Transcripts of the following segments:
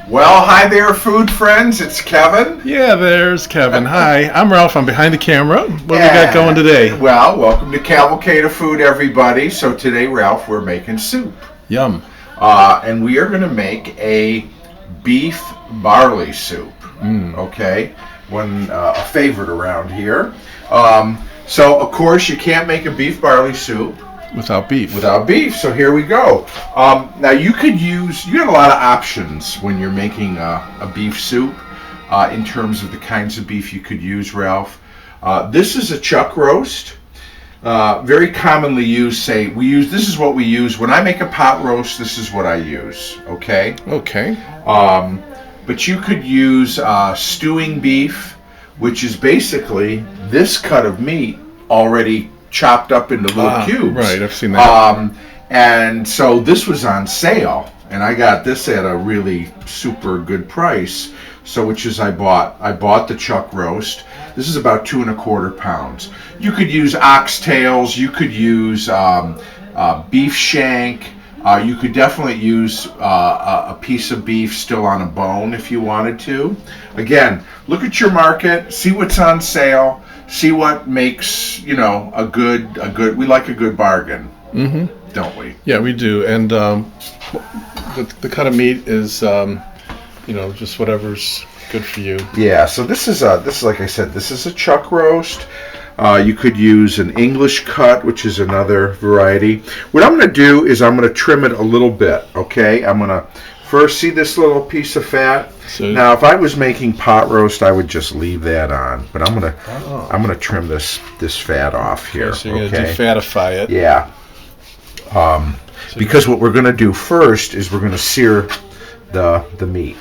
Well, hi there, food friends. It's Kevin. Yeah, there's Kevin. Hi, I'm Ralph. I'm behind the camera. What do we got going today? Well, welcome to Cavalcade of Food, everybody. So today, Ralph, we're making soup. Yum. And we are going to make a beef barley soup. Okay? A favorite around here. So, of course, you can't make a beef barley soup Without beef. So here we go. Now you got a lot of options when you're making a beef soup in terms of the kinds of beef you could use, Ralph. This is a chuck roast. Very commonly used, this is what we use. When I make a pot roast, this is what I use, okay? Okay. But you could use stewing beef, which is basically this cut of meat already chopped up into little cubes. Right, I've seen that. And so this was on sale, and I got this at a really super good price. So I bought the chuck roast. This is about 2¼ pounds. You could use oxtails. You could use beef shank. You could definitely use a piece of beef still on a bone if you wanted to. Again, look at your market, see what's on sale. See what makes, we like a good bargain, don't we? Yeah, we do. And the cut of meat is, just whatever's good for you. Yeah. So this is like I said, this is a chuck roast. You could use an English cut, which is another variety. What I'm going to do is I'm going to trim it a little bit. Okay. I'm going to first see this little piece of fat. So, now, if I was making pot roast, I would just leave that on. But I'm gonna trim this fat off here. So you're gonna defatify it. Yeah. Because what we're gonna do first is we're gonna sear the meat.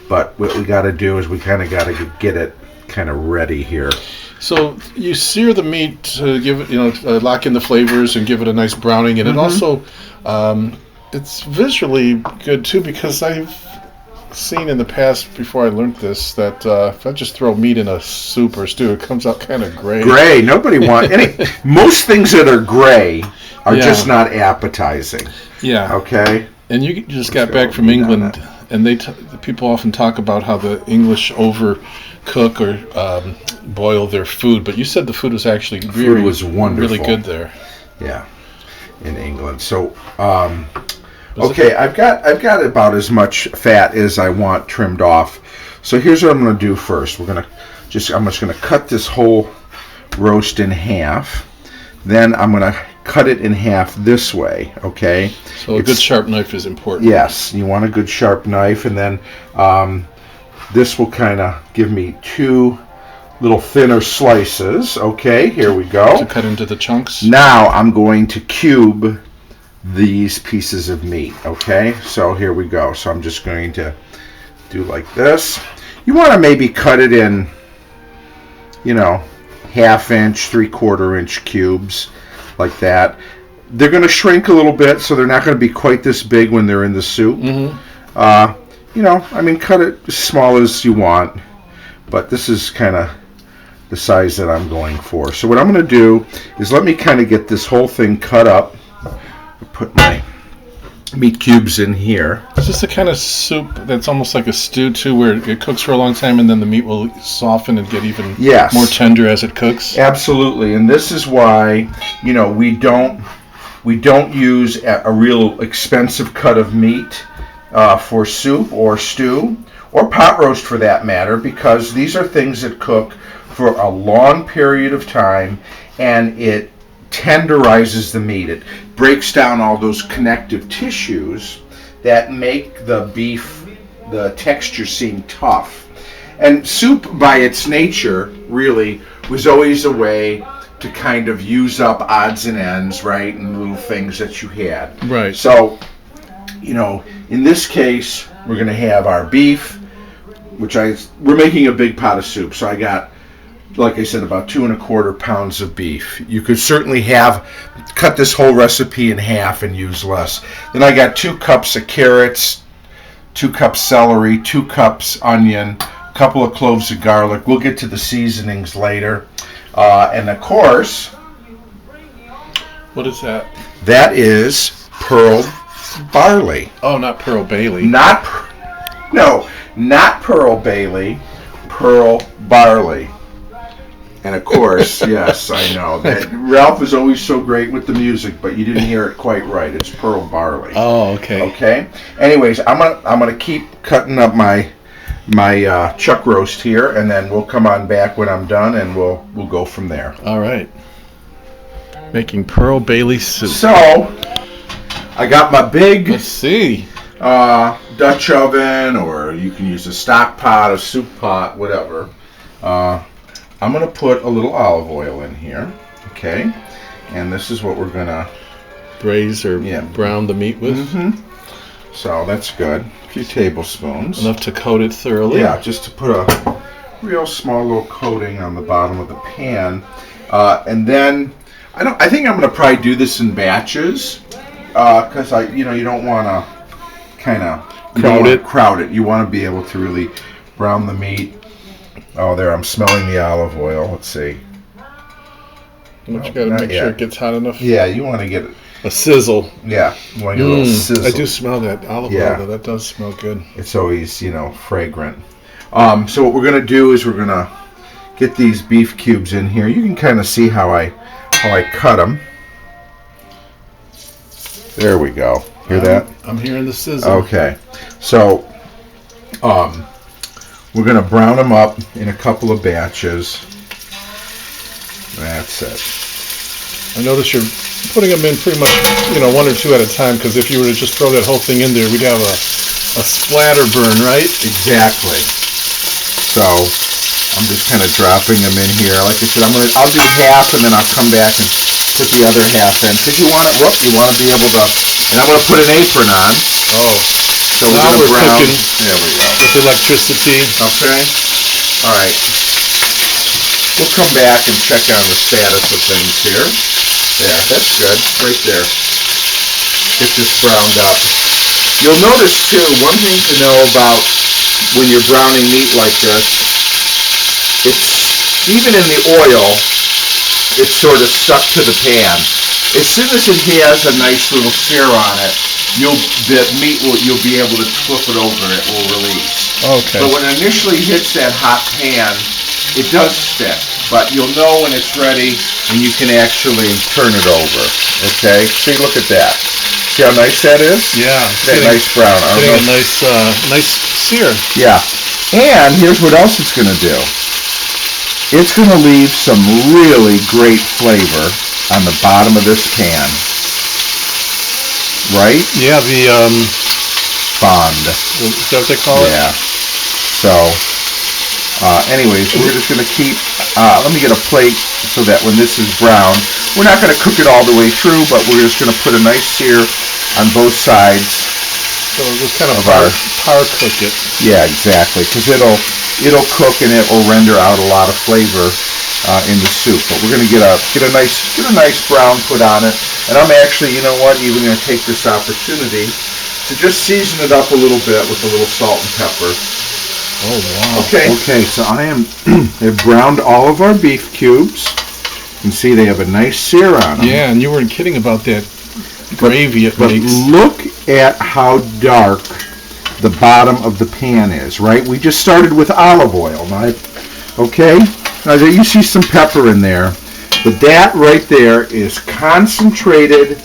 But what we got to do is we kind of got to get it kind of ready here. So you sear the meat to give it, lock in the flavors and give it a nice browning, and it also, it's visually good too, because I've seen in the past before I learned this that if I just throw meat in a soup or stew, it comes out kind of gray. Gray. Nobody wants most things that are gray are just not appetizing. Yeah. Okay. And you just got back from England, and the people often talk about how the English overcook or boil their food, but you said the food was actually food was wonderful, really good there. Yeah, in England. So, okay, I've got about as much fat as I want trimmed off. So here's what I'm going to do first. I'm just going to cut this whole roast in half. Then I'm going to cut it in half this way, okay? So a good sharp knife is important. Yes, you want a good sharp knife, and then this will kind of give me two little thinner slices. Okay, here we go. To cut into the chunks. Now I'm going to cube these pieces of meat, okay? So here we go. So I'm just going to do like this. You want to maybe cut it in, 1/2 inch, 3/4 inch cubes, like that. They're going to shrink a little bit, so they're not going to be quite this big when they're in the soup. Cut it as small as you want, but this is kind of the size that I'm going for. So what I'm going to do is let me kind of get this whole thing cut up. Put my meat cubes in here. Is this the kind of soup that's almost like a stew too, where it cooks for a long time and then the meat will soften and get even more tender as it cooks? Absolutely, and this is why we don't use a real expensive cut of meat for soup or stew or pot roast for that matter, because these are things that cook for a long period of time, and it tenderizes the meat. It breaks down all those connective tissues that make the beef, the texture seem tough. And soup by its nature really was always a way to kind of use up odds and ends, right, and little things that you had. Right. So, in this case, we're going to have our beef, we're making a big pot of soup. So I got, like I said, about 2¼ pounds of beef. You could certainly cut this whole recipe in half and use less. Then I got 2 cups of carrots, 2 cups celery, 2 cups onion, a couple of cloves of garlic. We'll get to the seasonings later. And of course, what is that? That is pearl barley. Oh, not Pearl Bailey. Not No, not Pearl Bailey, Pearl Barley. And of course, yes, I know that Ralph is always so great with the music, but you didn't hear it quite right. It's Pearl Barley. Oh, okay. Okay. Anyways, I'm gonna keep cutting up my chuck roast here, and then we'll come on back when I'm done, and we'll go from there. All right. Making Pearl Bailey soup. So, I got my big Let's see. Dutch oven, or you can use a stock pot, a soup pot, whatever. I'm going to put a little olive oil in here, okay? And this is what we're going to Braise or brown the meat with. So that's good. A few tablespoons. Enough to coat it thoroughly. Yeah, just to put a real small little coating on the bottom of the pan. And then I think I'm going to probably do this in batches, because you don't want to kind of crowd it. You want to be able to really brown the meat. Oh, there, I'm smelling the olive oil. Let's see. You got to make sure it gets hot enough. Yeah, you want to get a sizzle. Yeah, you want to get a little sizzle. I do smell that olive oil, though. That does smell good. It's always, fragrant. So what we're going to do is we're going to get these beef cubes in here. You can kind of see how I cut them. There we go. Hear that? I'm hearing the sizzle. Okay. So, we're going to brown them up in a couple of batches. That's it. I notice you're putting them in pretty much, one or two at a time, because if you were to just throw that whole thing in there, we'd have a splatter burn, right? Exactly. So, I'm just kind of dropping them in here. Like I said, I'll do half, and then I'll come back and put the other half in, because you want to be able to, and I'm going to put an apron on. Oh. So now we're cooking. There we go. With electricity. Okay. All right. We'll come back and check on the status of things here. There, that's good. Right there. Get this browned up. You'll notice too, one thing to know about when you're browning meat like this, it's even in the oil, it's sort of stuck to the pan. As soon as it has a nice little sear on it, you'll be able to flip it over and it will release. Okay. But when it initially hits that hot pan, it does stick. But you'll know when it's ready and you can actually turn it over. Okay? See, look at that. See how nice that is? Yeah. That nice brown. Getting a nice sear. Yeah. And here's what else it's going to do. It's going to leave some really great flavor on the bottom of this pan. Right? Yeah, the fond. Is that what they call it? Yeah. So, anyways, we're just going to keep, let me get a plate so that when this is brown, we're not going to cook it all the way through, but we're just going to put a nice sear on both sides. So just kind of par cook it. Yeah, exactly, because it'll cook and it will render out a lot of flavor in the soup. But we're going to get a nice brown put on it. And I'm actually, even going to take this opportunity to just season it up a little bit with a little salt and pepper. Oh, wow. Okay, so I've browned all of our beef cubes. You can see they have a nice sear on them. Yeah, and you weren't kidding about that gravy it but makes. Look at how dark the bottom of the pan is, right? We just started with olive oil, right? Okay? Now you see some pepper in there, but that right there is concentrated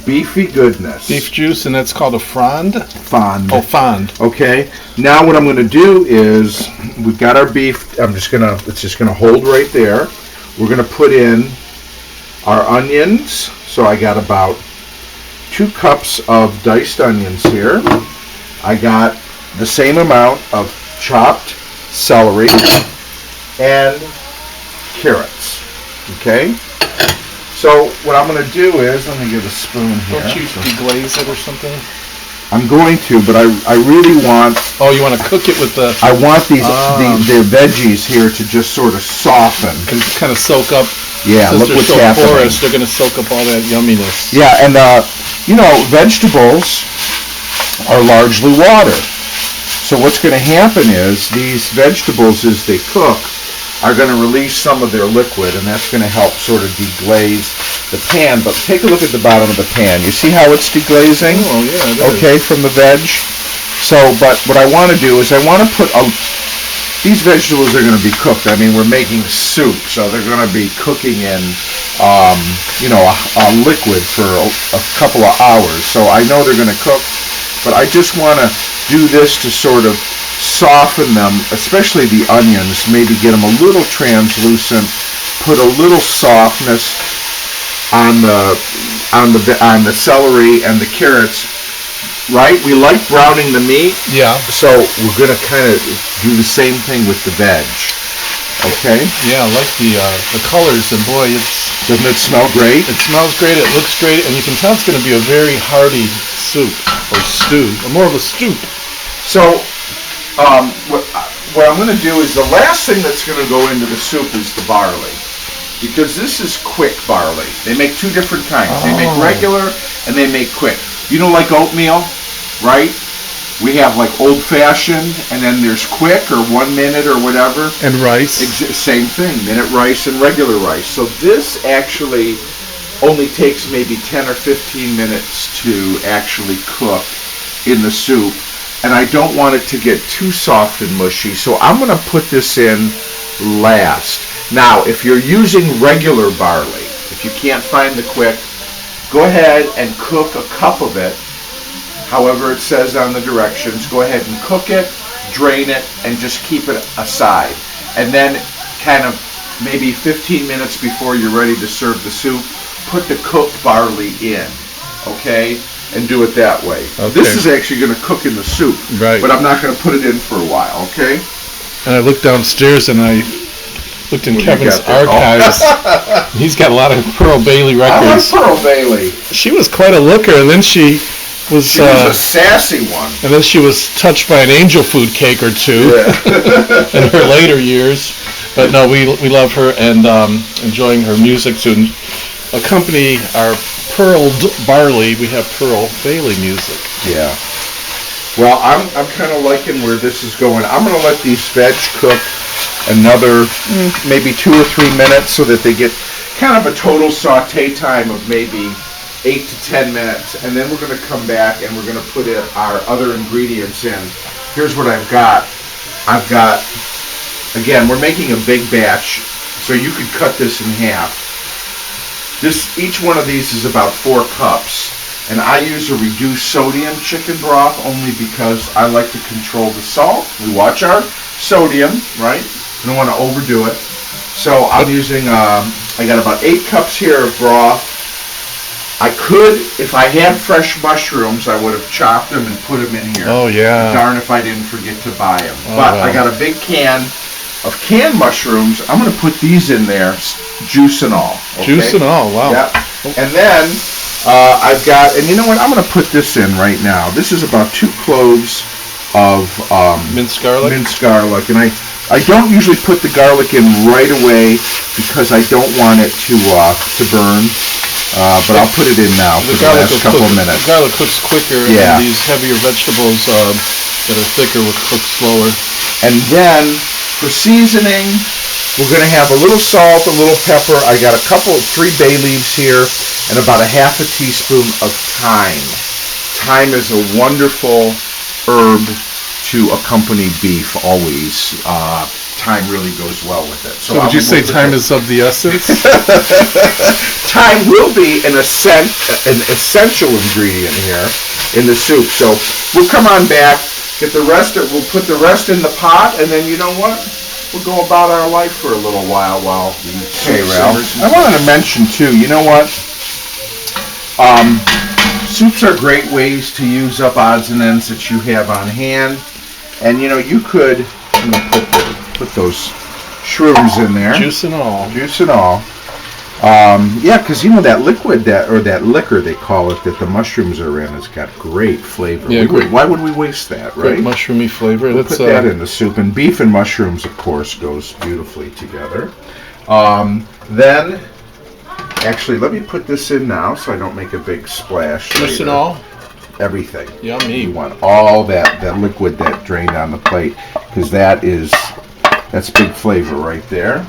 beefy goodness. Beef juice, and that's called a fond? Fond. Oh, fond. Okay. Now what I'm going to do is, we've got our beef, it's just going to hold right there. We're going to put in our onions. So I got about 2 cups of diced onions here. I got the same amount of chopped celery and carrots. Okay? So what I'm going to do is, let me get a spoon here. Don't you deglaze it or something? I'm going to, but I really want... Oh, you want to cook it with the... I want the veggies here to just sort of soften. And kind of soak up... Yeah, look what's happening. Porous, they're going to soak up all that yumminess. Yeah, and vegetables are largely water. So what's going to happen is these vegetables, as they cook, are going to release some of their liquid, and that's going to help sort of deglaze the pan. But take a look at the bottom of the pan. You see how it's deglazing? Oh, yeah, it is. Okay, from the veg. So, but what I want to do is I want to put these vegetables are going to be cooked. I mean, we're making soup, so they're going to be cooking in, a liquid for a couple of hours. So I know they're going to cook, but I just want to do this to sort of soften them, especially the onions. Maybe get them a little translucent, put a little softness on the celery and the carrots. Right? We like browning the meat. Yeah. So we're going to kind of do the same thing with the veg. Okay? Yeah, I like the colors, and boy, doesn't it smell great? It smells great, it looks great, and you can tell it's going to be a very hearty soup, or stew, or more of a soup. So, what I'm going to do is the last thing that's going to go into the soup is the barley. Because this is quick barley. They make two different kinds. Oh. They make regular, and they make quick. You know, like oatmeal, right? We have like old-fashioned, and then there's quick or 1 minute or whatever. And rice. Same thing, minute rice and regular rice. So this actually only takes maybe 10 or 15 minutes to actually cook in the soup. And I don't want it to get too soft and mushy, so I'm going to put this in last. Now, if you're using regular barley, if you can't find the quick, go ahead and cook a cup of it, however it says on the directions. Go ahead and cook it, drain it, and just keep it aside. And then kind of maybe 15 minutes before you're ready to serve the soup, put the cooked barley in, okay? And do it that way. Okay. This is actually going to cook in the soup, right? But I'm not going to put it in for a while, okay? And I looked downstairs and I looked in Kevin's archives. Oh. He's got a lot of Pearl Bailey records. I like Pearl Bailey. She was quite a looker, and then she was a sassy one. And then she was touched by an angel food cake or two in her later years. But no, we love her and enjoying her music to accompany our pearled barley. We have Pearl Bailey music. Yeah. Well, I'm kind of liking where this is going. I'm going to let these veg cook another maybe 2 or 3 minutes so that they get kind of a total saute time of maybe 8 to 10 minutes. And then we're going to come back and we're going to put our other ingredients in. Here's what I've got. Again, we're making a big batch, so you could cut this in half. Each one of these is about 4 cups. And I use a reduced sodium chicken broth only because I like to control the salt. We watch our sodium, right? We don't want to overdo it. So I'm using, I got about 8 cups here of broth. I could, if I had fresh mushrooms, I would have chopped them and put them in here. Oh, yeah. Darn if I didn't forget to buy them. But I got a big can of canned mushrooms. I'm going to put these in there, juice and all. Okay? Juice and all, wow. Yep. And then I've got, and you know what, I'm going to put this in right now. This is about 2 cloves of minced garlic. And I don't usually put the garlic in right away because I don't want it to burn. But I'll put it in now for the last couple of minutes. The garlic cooks quicker, and these heavier vegetables that are thicker will cook slower. And then for seasoning, we're going to have a little salt, a little pepper. I got 3 bay leaves here, and about a half a teaspoon of thyme. Thyme is a wonderful herb to accompany beef always. Thyme really goes well with it. So would you say thyme is of the essence? Thyme will be an essential ingredient here in the soup. So we'll come on back, we'll put the rest in the pot, and then you know what? We'll go about our life for a little while Hey, Ralph. I wanted to mention too, you know what? Soups are great ways to use up odds and ends that you have on hand. And you know, you could put those shrooms in there. Juice and all. Yeah, because you know that liquid that liquor they call it that the mushrooms are in has got great flavor. Yeah, why would we waste that, right? Great mushroomy flavor. We'll put that in the soup, and beef and mushrooms, of course, goes beautifully together. Then, actually, let me put this in now so I don't make a big splash. Juice and all. Everything. Yummy. You want all that liquid that drained on the plate because that's big flavor right there.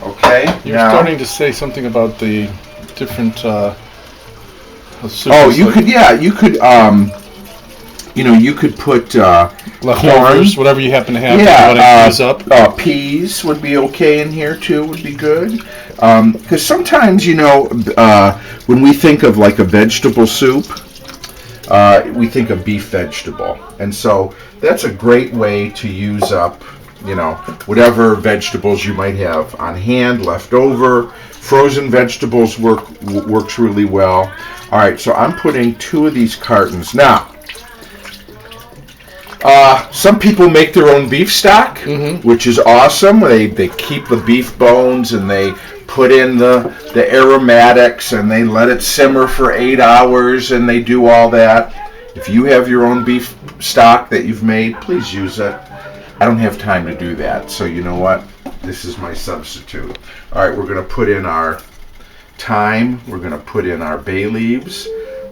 Okay. You're starting to say something about the different. You could you could put Leftovers, whatever you happen to have. Yeah, that you want to use up. peas would be okay in here too. Would be good. Because sometimes, when we think of like a vegetable soup, we think of beef vegetable, and so that's a great way to use up, whatever vegetables you might have on hand, left over. Frozen vegetables works really well. All right, so I'm putting 2 of these cartons now. Some people make their own beef stock, which is awesome. They keep the beef bones and they put in the aromatics and they let it simmer for 8 hours and they do all that. If you have your own beef stock that you've made, please use it. I don't have time to do that, so you know what? This is my substitute. All right, we're going to put in our thyme. We're going to put in our bay leaves.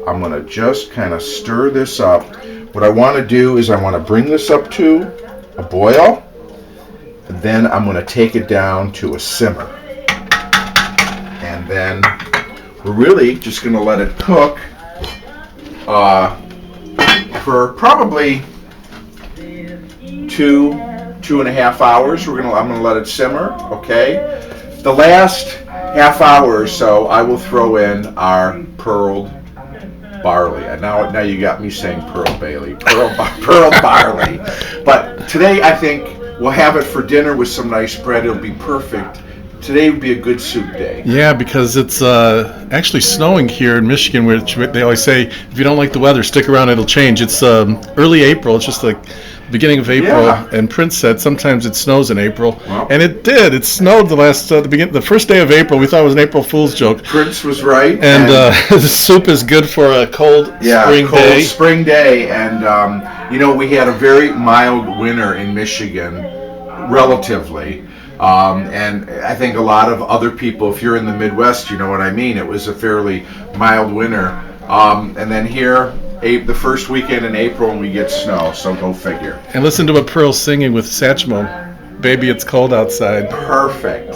I'm going to just kind of stir this up. What I want to do is I want to bring this up to a boil. Then I'm going to take it down to a simmer. And then we're really just going to let it cook for probably 2.5 hours. I'm going to let it simmer, okay? The last half hour or so, I will throw in our pearled barley. And now you got me saying pearl barley. But today I think we'll have it for dinner with some nice bread. It'll be perfect. Today would be a good soup day. Yeah, because it's actually snowing here in Michigan, which they always say, if you don't like the weather, stick around, it'll change. It's early April. It's just like beginning of April, and Prince said sometimes it snows in April, and it did. It snowed the first day of April. We thought it was an April Fool's joke. Prince was right. And the soup is good for a cold spring day. And we had a very mild winter in Michigan, relatively. And I think a lot of other people, if you're in the Midwest, you know what I mean. It was a fairly mild winter. And then here, the first weekend in April, and we get snow, so go figure. And listen to what Pearl's singing with Satchmo. Baby, it's cold outside. Perfect.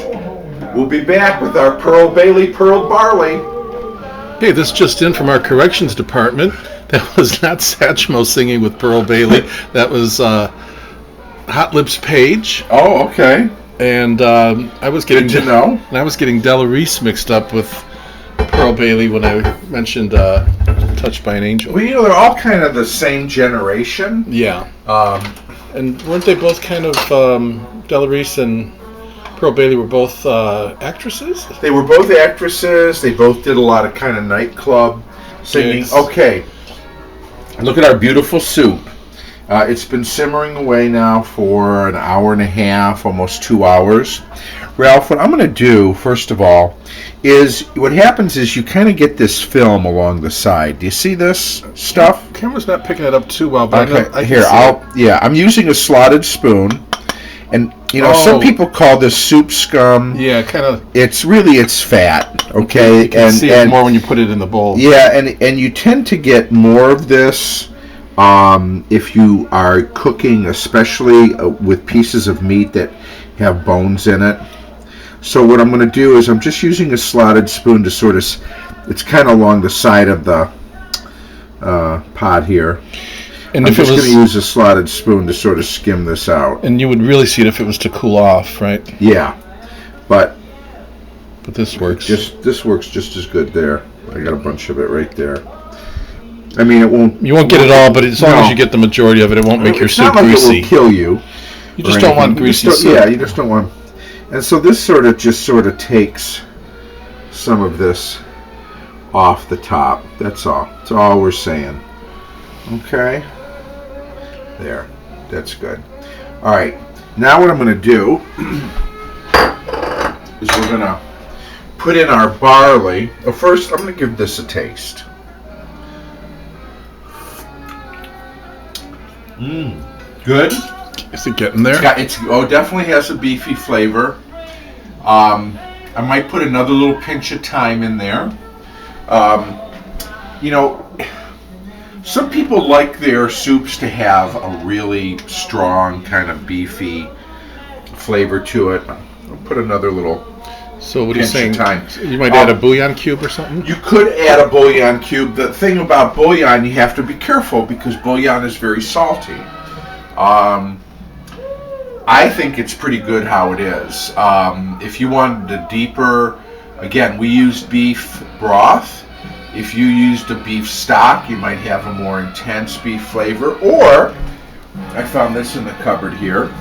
We'll be back with our Pearl Bailey Pearl Barley. Hey, this just in from our corrections department. That was not Satchmo singing with Pearl Bailey. That was Hot Lips Page. Oh, okay. And I was getting Della Reese mixed up with Pearl Bailey when I mentioned Touched by an Angel. Well, they're all kind of the same generation. Yeah. And weren't they both kind of, Della Reese and Pearl Bailey were both actresses? They were both actresses. They both did a lot of kind of nightclub singing. Gigs. Okay. Look at our beautiful soup. It's been simmering away now for an hour and a half, almost 2 hours. Ralph, what I'm going to do, first of all, is what happens is you kind of get this film along the side. Do you see this stuff? The camera's not picking it up too well, but Okay, I'm using a slotted spoon. And, some people call this soup scum. Yeah, kind of. It's fat, okay? You can see it more when you put it in the bowl. Yeah, and you tend to get more of this if you are cooking, especially with pieces of meat that have bones in it. So what I'm going to do is I'm just using a slotted spoon to sort of, it's kind of along the side of the pot here. And I'm just going to use a slotted spoon to sort of skim this out. And you would really see it if it was to cool off, right? Yeah, but this works. This works just as good there. I got a bunch of it right there. I mean, you won't get it all, but as long as you get the majority of it, it won't make your soup greasy. It's not like it will kill you. You just don't want greasy soup. Yeah, you just don't want. And so this sort of takes some of this off the top. That's all. That's all we're saying. Okay. There. That's good. All right. Now what I'm going to do is we're going to put in our barley. Well, first, I'm going to give this a taste. Good. Is it getting there? It definitely has a beefy flavor. I might put another little pinch of thyme in there. Some people like their soups to have a really strong kind of beefy flavor to it. I'll put another little So what are you saying? Time. You might add a bouillon cube or something? You could add a bouillon cube. The thing about bouillon, you have to be careful because bouillon is very salty. I think it's pretty good how it is. If you wanted a deeper, again, we used beef broth. If you used a beef stock, you might have a more intense beef flavor. Or, I found this in the cupboard here.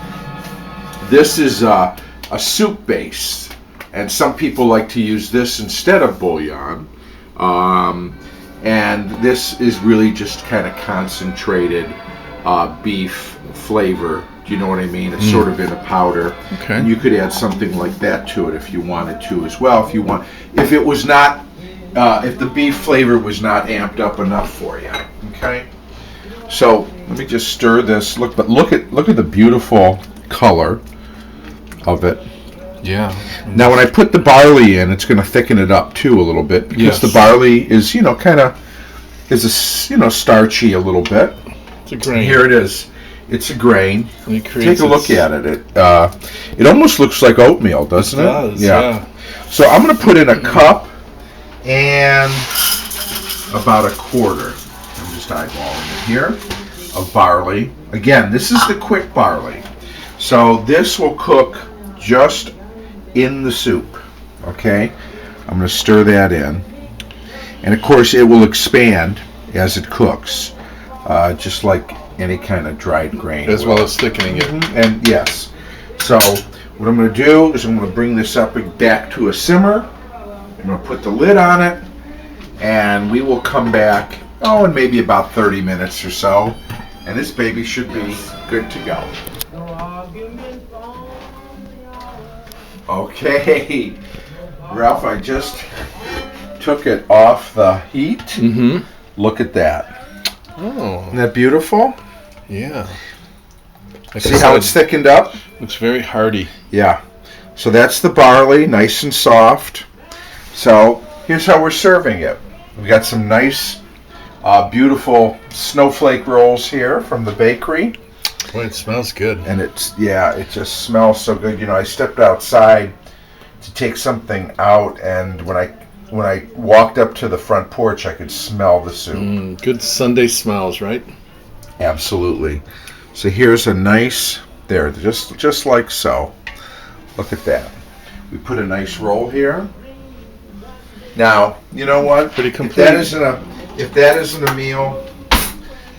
This is a soup base. And some people like to use this instead of bouillon. And this is really just kind of concentrated beef flavor. Do you know what I mean? It's sort of in a powder. Okay. And you could add something like that to it if you wanted to as well. If it was not, if the beef flavor was not amped up enough for you. Okay. So let me just stir this. Look at the beautiful color of it. Yeah. Now, when I put the barley in, it's going to thicken it up too a little bit because the barley is, starchy a little bit. It's a grain. Here it is. It's a grain. Take a look at it. It almost looks like oatmeal, doesn't it? It does. Yeah. So I'm going to put in a cup and about a quarter. I'm just eyeballing it here of barley. Again, this is the quick barley. So this will cook just in the soup. Okay, I'm going to stir that in, and of course it will expand as it cooks, just like any kind of dried grain, as well as thickening it. And yes, so what I'm going to do is I'm going to bring this up back to a simmer. I'm going to put the lid on it, and we will come back in maybe about 30 minutes or so, and this baby should be good to go. Okay, Ralph, I just took it off the heat. Mm-hmm. Look at that. Oh. Isn't that beautiful? Yeah. See how it's thickened up? Looks very hearty. Yeah. So that's the barley, nice and soft. So here's how we're serving it. We've got some nice, beautiful snowflake rolls here from the bakery. Boy, it smells good. And it just smells so good. I stepped outside to take something out, and when I walked up to the front porch, I could smell the soup. Good Sunday smells, right? Absolutely. So here's a nice, there, just like so. Look at that. We put a nice roll here. Now, you know what? Pretty complete. If that isn't a meal,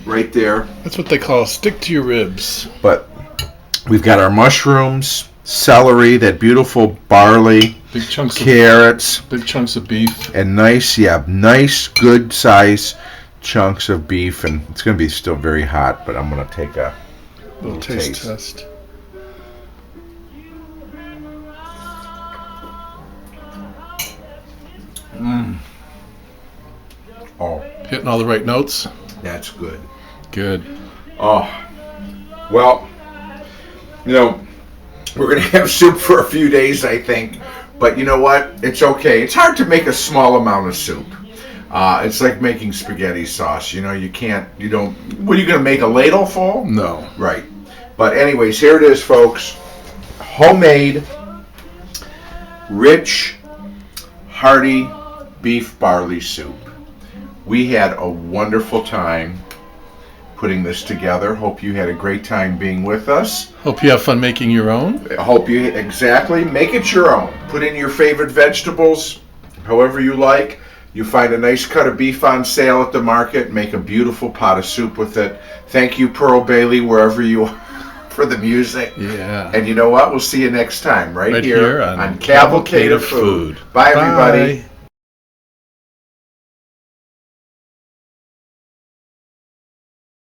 right there. That's what they call stick to your ribs. But we've got our mushrooms, celery, that beautiful barley, big chunks carrots, big chunks of beef, and nice good size chunks of beef. And it's going to be still very hot, but I'm going to take a little taste test. Oh, hitting all the right notes. That's good. Good. Oh, well, we're going to have soup for a few days, I think. But you know what? It's okay. It's hard to make a small amount of soup. It's like making spaghetti sauce. What are you going to make, a ladle full? No. Right. But anyways, here it is, folks. Homemade, rich, hearty beef barley soup. We had a wonderful time putting this together. Hope you had a great time being with us. Hope you have fun making your own. Exactly. Make it your own. Put in your favorite vegetables, however you like. You find a nice cut of beef on sale at the market. Make a beautiful pot of soup with it. Thank you, Pearl Bailey, wherever you are, for the music. Yeah. And you know what? We'll see you next time right here on Cavalcade of Food. Bye, everybody.